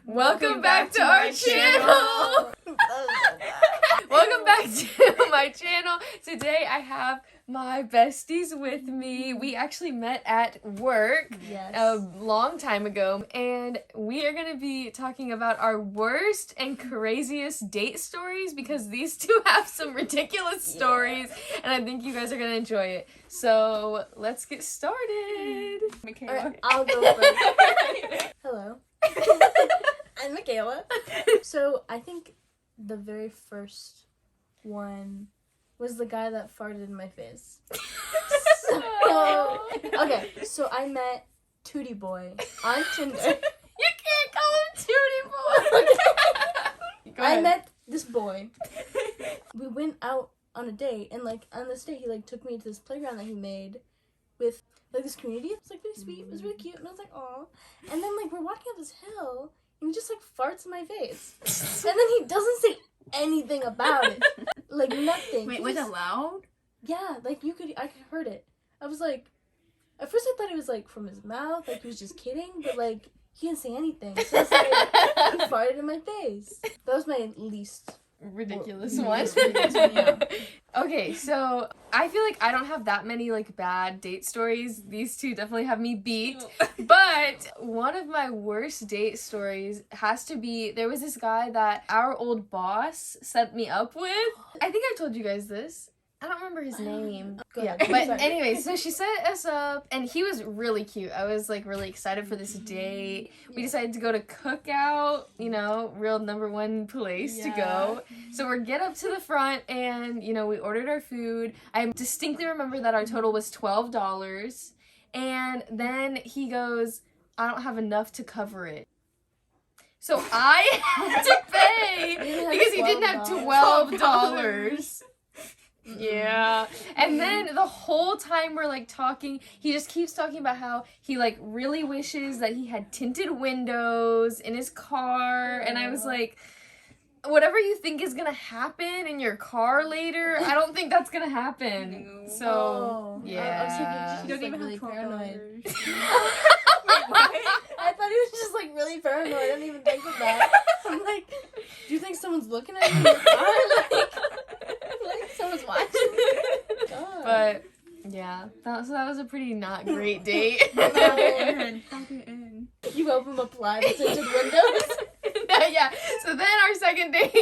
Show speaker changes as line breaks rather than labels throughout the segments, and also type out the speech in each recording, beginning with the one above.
Welcome back to our channel. Welcome back to my channel. Today I have my besties with me. We actually met at work a long time ago, and we are going to be talking about our worst and craziest date stories because these two have some ridiculous stories, and I think you guys are going to enjoy it. So let's get started.
Michaela. I'll go first. Hello. I'm Michaela. So I think the very first one was the guy that farted in my face. So I met Tootie Boy on Tinder.
You can't call him Tootie Boy.
I met this boy. We went out on a date, and on this date he took me to this playground that he made with this community. It was really sweet. It was really cute, and I was like, aw. And then we're walking up this hill, and he just farts in my face, and then he doesn't say anything about it, nothing.
Wait, was it loud?
Yeah, I could heard it. I was like, at first I thought it was from his mouth, he was just kidding, but he didn't say anything. So I was he farted in my face. That was my least
ridiculous one.
Yeah.
Okay, so I feel like I don't have that many bad date stories. These two definitely have me beat. But one of my worst date stories has to be, there was this guy that our old boss set me up with. I think I've told you guys this. I don't remember his name.
Yeah,
but anyway, so she set us up, and he was really cute. I was really excited for this date. We decided to go to Cookout, real number one place to go. So we get up to the front, and we ordered our food. I distinctly remember that our total was $12, and then he goes, "I don't have enough to cover it." So I had to pay because he didn't have $12. Yeah. And then the whole time we're talking, he just keeps talking about how he really wishes that he had tinted windows in his car. And I was like, whatever you think is gonna happen in your car later, I don't think that's gonna happen. So yeah.
I was thinking
You don't even
really
have
paranoid.
What?
I thought he was just really paranoid. I didn't even think of that. I'm like, do you think someone's looking at you in your car? Someone's watching. God.
But yeah, that was a pretty not great date.
You open the ply the tinted windows.
Yeah. So then our second date,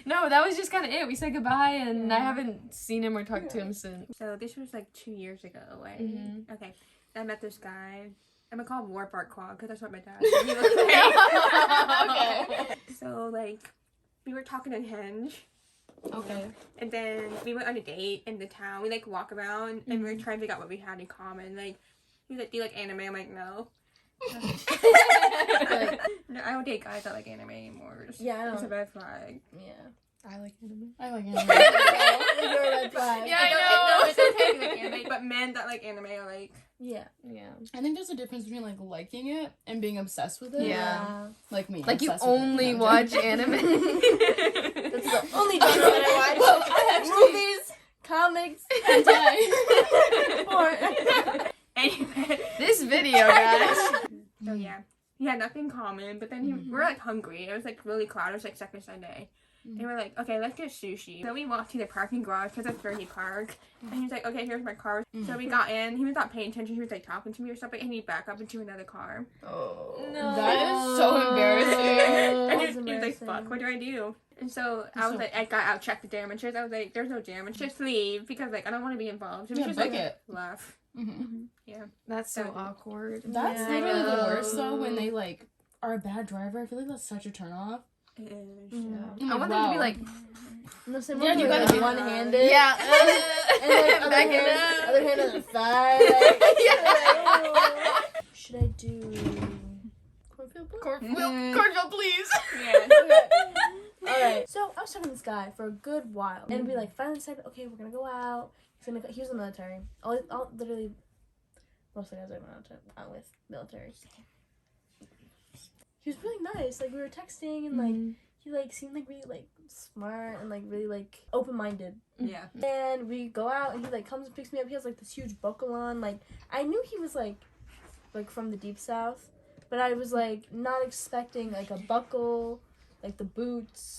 no, that was just kind of it. We said goodbye, and I haven't seen him or talked to him since.
So this was 2 years ago, right?
Mm-hmm.
Okay. I met this guy. I'm gonna call him War Bark Quad because that's what my dad said.
Okay.
So we were talking on Hinge.
Okay.
And then we went on a date in the town. We walk around and we were trying to figure out what we had in common. He was like, "Do you like anime?" I'm like, "No." No, I don't date guys that like anime anymore.
Yeah,
It's a red flag.
Yeah.
I like anime.
You're a red flag.
Yeah, I know.
It's okay to like anime, but men that like anime are
Yeah.
Yeah.
I think there's a difference between liking it and being obsessed with it.
Yeah.
Like me.
You
obsessed with it.
only
No,
watch anime.
That's the only genre that I watch.
Well, I actually-
Movies, comics,
Hentai.
Anyway.
This video, guys.
So yeah. We had nothing in common, but then we were hungry. It was really crowded. It was second Sunday. And we're like, okay, let's get sushi. So we walked to the parking garage because that's where he parked. And he was like, okay, here's my car. So we got in. He was not paying attention. He was talking to me or something. And he backed up into another car.
Oh.
No.
That is so embarrassing.
And
That's
he was like,
embarrassing.
fuck, what do I do? And so I was I got out, checked the damages. I was like, there's no damage. Just leave because I don't want to be involved. It was
Yeah,
just
book it.
laugh.
Mm-hmm.
Yeah.
That's so
So-
awkward.
That's
Yeah.
literally the worst though when they are a bad driver. I feel like that's such a turn off.
It is.
I want them to be like,
No, same
Yeah,
one
you
where
gotta
they're
be
one-handed.
yeah.
And
Back it up.
other hand on the thigh. Should I do cornfield book?
Cornfield, please.
Yeah.
Alright, so I was talking to this guy for a good while, and we finally decided, okay, we're gonna go out. He was in the military. All literally, most of the guys I went out with military. He was really nice. We were texting, and he seemed really smart and really open-minded.
Yeah.
And we go out, and he comes and picks me up. He has this huge buckle on. I knew he was like from the deep south, but I was like not expecting like a buckle, like the boots.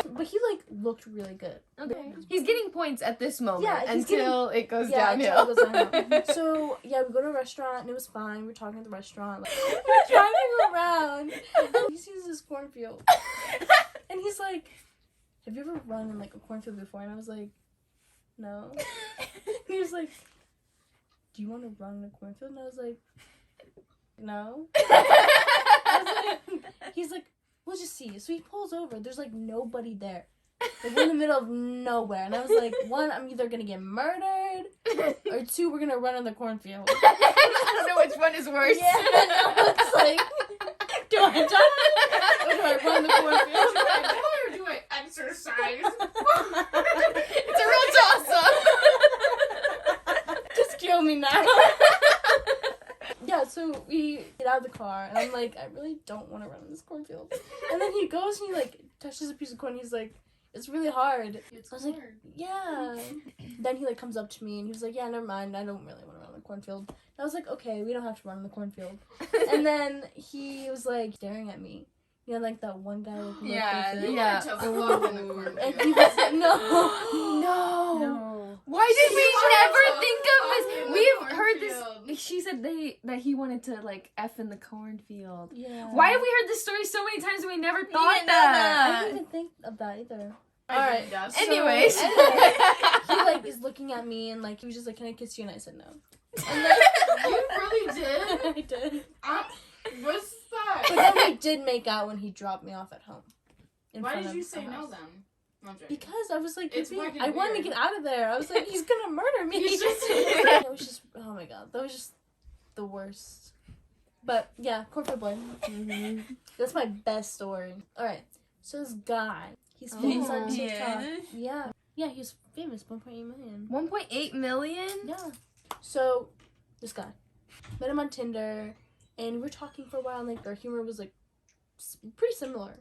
But he like looked really good.
Okay. He's getting points at this moment
Yeah, he's
until it goes
Yeah,
downhill.
until it goes downhill. So yeah, we go to a restaurant and it was fine. We're talking at the restaurant. Like, we're driving around. And he sees this cornfield. And he's like, have you ever run in like a cornfield before? And I was like, no. He was like, do you want to run in a cornfield? And I was like, no. He's like, we'll just see. So he pulls over. There's like nobody there. Like we're in the middle of nowhere. And I was like, one, I'm either gonna get murdered, or two, we're gonna run in the cornfield.
I don't know which one is worse.
Yeah, it's like, do I die or do I run the cornfield?
Or do I exercise?
It's a real toss-up.
Just kill me now. Yeah, so we get out of the car, and I'm like, I really don't want to run in this cornfield. And then he goes and he like touches a piece of corn. And he's like, it's really hard.
It's
I was like,
hard.
yeah. Then he like comes up to me and he was like, yeah, never mind. I don't really want to run in the cornfield. And I was like, okay, we don't have to run in the cornfield. And then he was like staring at me. You know, like that one guy. Like,
Yeah,
looked
they
into
Yeah.
wanted to fuck in the cornfield.
and he was like, no.
No.
No.
Why did we never think of
fuck
this?
in the
We've heard
cornfield.
this. She said that he wanted to like F in the cornfield.
Yeah.
Why have we heard this story so many times and we never thought
didn't know
that?
I didn't even think of that either.
I
Alright.
did that.
So,
Anyways.
he like is looking at me and like he was just like, can I kiss you? And I said no. And then
You really did?
I did.
What's
But
that?
then we did make out when he dropped me off at home. in
Why
front
did
of
you
the
say no
house.
then? I'm joking.
Because I was like,
It's
you're being-
fucking
I wanted to
weird.
get out of there. I was like, he's gonna murder me.
You should-
It was just, oh my god, that was just the worst. But yeah, corporate boy. That's my best story. All right, so this guy, he's famous on TikTok. Yeah, he's famous, 1.8 million.
1.8 million?
Yeah. So this guy, met him on Tinder, and we were talking for a while. And like our humor was like pretty similar,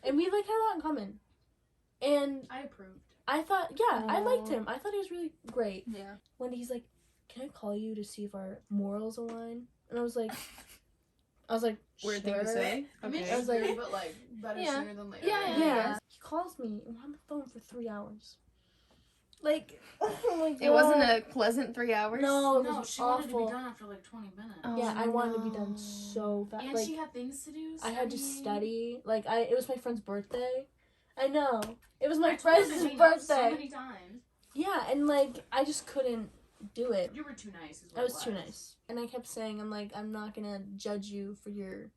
and we like had a lot in common. And
I approved.
I thought, yeah, I liked him. I thought he was really great.
Yeah.
When he's like, "Can I call you to see if our morals align?" And I was like,
Weird thing to
"Sure."
say.
I mean,
I was
it's
like-
weird, but like better
Yeah.
sooner than later.
Yeah,
Yeah. He calls me, and we're on the phone for 3 hours. Like, oh my god.
It wasn't a pleasant 3 hours?
No, it
No,
was
she wanted to
awful.
be done after like 20 minutes.
Oh,
Yeah, I wanted to be done
no.
so fast.
And
Like,
she had things to do.
I had to
studying.
study. Like, it was my friend's birthday. I know. It was my
I told her to
friend's
hang out
birthday.
so many times.
Yeah, and like, I just couldn't do it.
You were too nice. Is what
I was
it
too nice. And I kept saying, I'm not gonna judge you for your,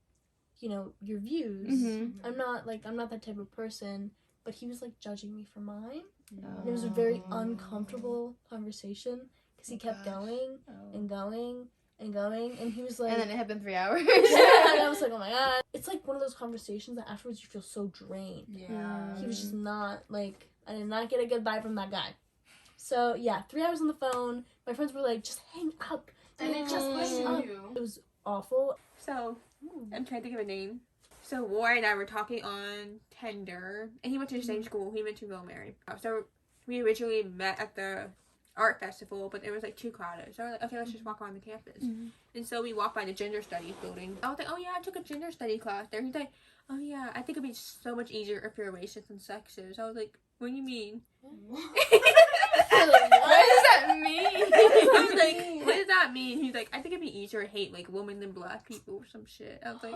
your views.
Mm-hmm.
I'm not that type of person. But he was like judging me for mine. And it was a very uncomfortable conversation because he kept going and going and going, and he was like,
And then it had been 3 hours.
yeah, and I was like, oh my god. It's like one of those conversations that afterwards you feel so drained.
Yeah.
He was just not like, I did not get a good vibe from that guy. So yeah, 3 hours on the phone. My friends were like, just hang up.
And it just
hang
pushed
up.
you.
It was awful.
So, I'm trying to think of a name. So, War and I were talking on Tinder, and he went to the same school. He went to Wilmary. So, we originally met at the art festival, but it was like too crowded. So, we're like, okay, let's just walk around the campus. And so, we walked by the gender studies building. I was like, oh yeah, I took a gender study class there. He's like, oh yeah, I think it'd be so much easier if you're racist and sexist. I was like, what do you mean?
What does that mean?
I was like, what does that mean? He's like, I think it'd be easier to hate like women than black people or some shit. I was like,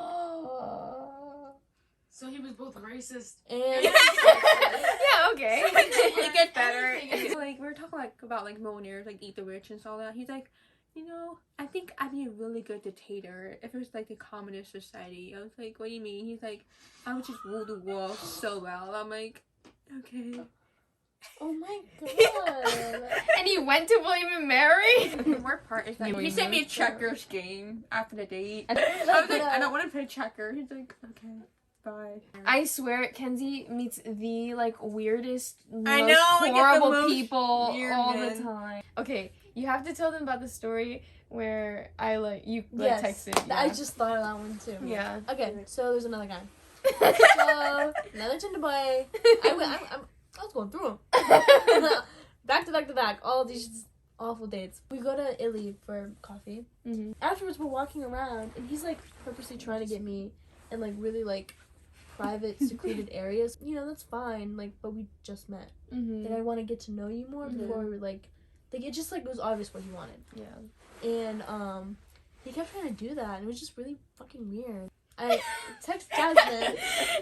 So he was both racist.
And
Yeah, okay.
it gets better.
Anything.
Like we were talking like about like millionaires, like Eat the Rich and all that. He's like, I think I'd be a really good dictator if it was like a communist society. I was like, what do you mean? He's like, I would just rule the world so well. I'm like, okay.
oh my god.
And he went to William and Mary?
The worst part is that he sent me a checkers game after the date. I was like, I don't want to play checkers. He's like, okay, bye.
I swear, Kenzie meets the like weirdest, most
I know, like, the
horrible
most
people
weird
all
men.
the time. Okay, you have to tell them about the story where I you
Yes,
texted.
I just thought of that one too.
Yeah.
Okay, so there's another guy. So another Tinder boy. I was going through them. Back to back to back. All these awful dates. We go to Illy for coffee.
Mhm.
Afterwards, we're walking around, and he's like purposely trying to get me in like really like private, secluded areas. You know, that's fine. Like, but we just met.
Mhm.
And I want to get to know you more before we were like it just like was obvious what he wanted.
Yeah.
And he kept trying to do that, and it was just really fucking weird. I text Jasmine, and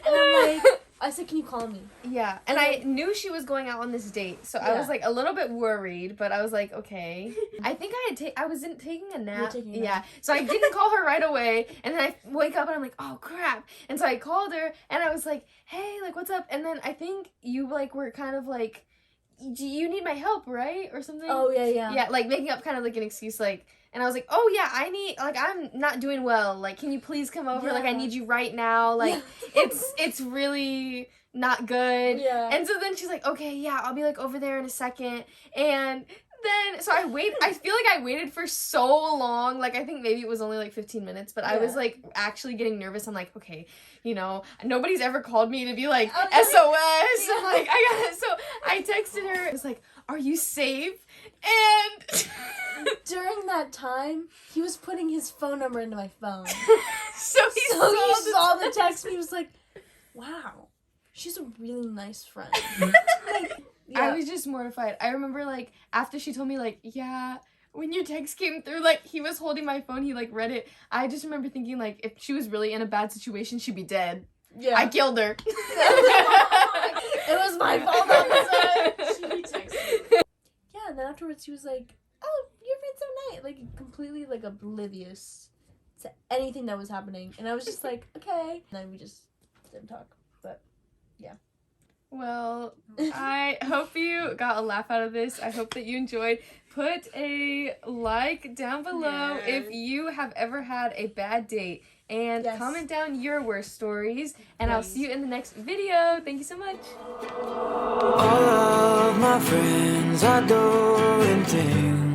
I'm like, I said, can you call me?
Yeah, and I knew she was going out on this date, so I was like a little bit worried, but I was like, okay. I think I was taking a nap.
taking a
Yeah,
nap.
so I didn't call her right away, and then I wake up and I'm like, oh crap, and so I called her and I was like, hey, like what's up? And then I think you like were kind of like, do you need my help, right, or something?
Oh yeah.
Yeah, like making up kind of like an excuse, like. And I was like, oh yeah, I'm not doing well. Like, can you please come over? Like, I need you right now. Like, it's really not good.
Yeah.
And so then she's like, okay, yeah, I'll be like over there in a second. And then, so I feel like I waited for so long. Like, I think maybe it was only like 15 minutes, but I was like actually getting nervous. I'm like, okay, you know, nobody's ever called me to be like, SOS. I'm like, I got it. So I texted her. I was like, are you safe? And
during that time, he was putting his phone number into my phone.
so he
saw the text and he was like, wow, she's a really nice friend. Like, yeah.
I was just mortified. I remember, like, after she told me, like, yeah, when your text came through, like, he was holding my phone, he, like, read it. I just remember thinking, like, if she was really in a bad situation, she'd be dead.
Yeah.
I killed her.
It was my fault that was she texted. Yeah, and then afterwards he was like, oh, your friend's so nice. Like, completely, like, oblivious to anything that was happening. And I was just like, okay. And then we just didn't talk. But, yeah.
Well, I hope you got a laugh out of this. I hope that you enjoyed. Put a like down below if you have ever had a bad date. And comment down your worst stories. And I'll see you in the next video. Thank you so much.
All of my friends are doing things